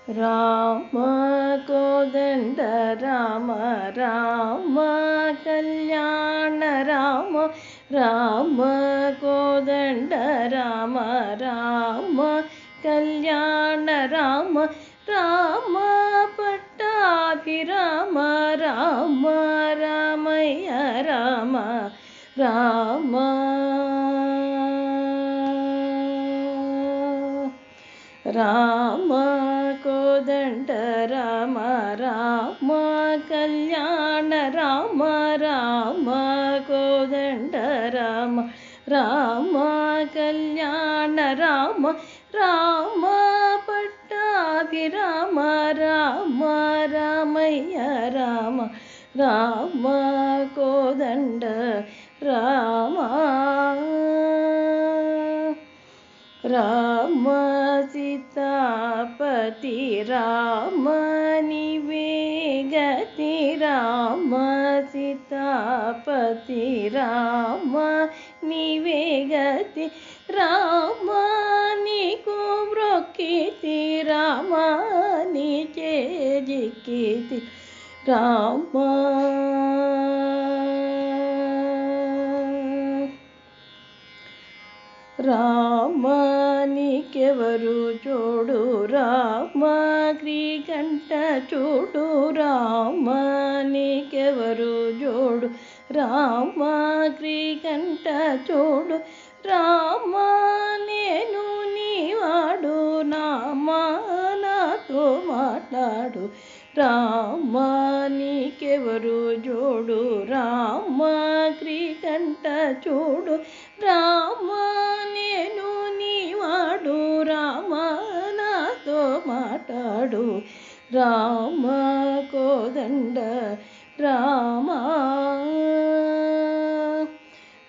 రామ కోదండ రామ రామ కళ్యాణ రామ రామ కోదండ రామ రామ కళ్యాణ రామ రామ పట్టాభిరామ రామ రామయ్య రామ రామ రామ కోదండ రామ రామ కళ్యాణ రామ రామ కోదండ రామ రామ కళ్యాణ రామ రామ పట్టాభిరామ రామ రామయ్య రామ రామ కోదండ రామ రామ సీతాపతి రామ నివేగతి రామ సీతాపతి రామ నివేగతి రామ నీకు మ్రొక్కితి రామ నీ చేజిక్కితి రామ రామ నీకెవరు జోడు రామ శ్రీకంఠ చూడు రామ నీకెవరు జోడు రామ శ్రీకంఠ చూడు రామ నేను నీవాడు నామ నాతో మాట్లాడు రామ నీకెవరు జోడు రామ శ్రీకంఠ చూడు రామ నేను నీవాడు రామ నాతో మాట్లాడు రామ కోదండ రామ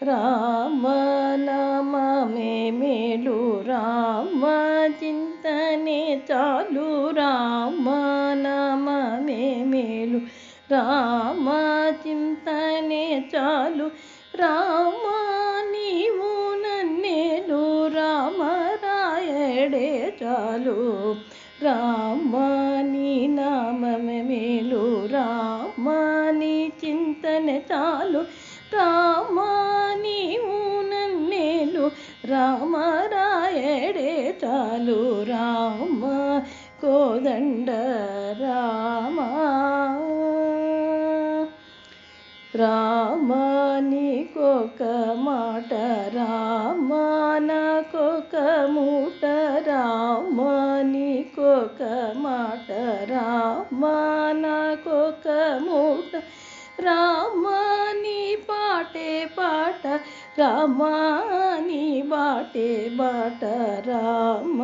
రామ నామమే మేలు రామ చింతనే చాలు రామ నామమే మేలు రామ చింతనే చాలు రామ నీవు నన్నేలు రామ రాయడే చాలు రామ నీ నామమే మేలు రామ నీ చింతనే చాలు రామ నీవు నన్నేలు రామ రాయడే చాలు రామ కోదండ రామ రామ నీకొక మాట రామ నాకొక మూట రామ నీకొక మాట రామ నాకొక మూట రామ నీ పాటే పాట రామ నీ బాటే బాట రామ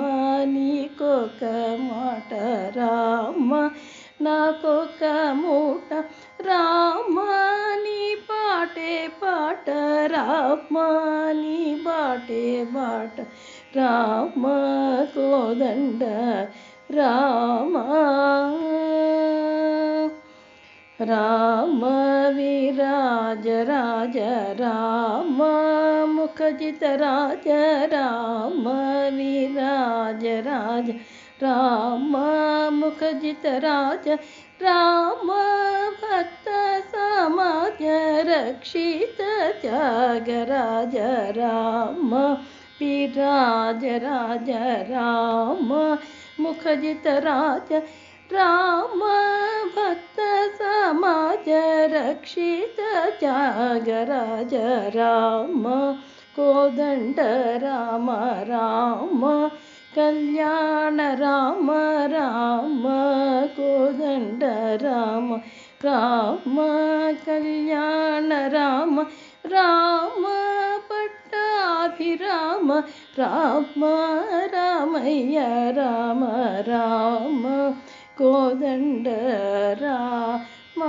నీకొక మాట రామ నాకొక మూట రామ నీ పాటే పాట రామ నీ బాటే బాట రామ కోదండ రామ రామ విరాజ రాజ రామ ముఖజిత రాజ రామ విరాజ రాజ రామ ముఖజిత రాజ రామ భక్త సమాజ రక్షిత త్యాగరాజ రామ విరాజ రాజ రామ ముఖజిత రాజ రామ భక్త సమాజ రక్షిత త్యాగరాజ రామ కోదండ రామ రామ కళ్యాణ రామ రామ కోదండ రామ రామ కళ్యాణ రామ రామ పట్టాభిరామ రామ రామయ్య రామ రామ కోదండ రామ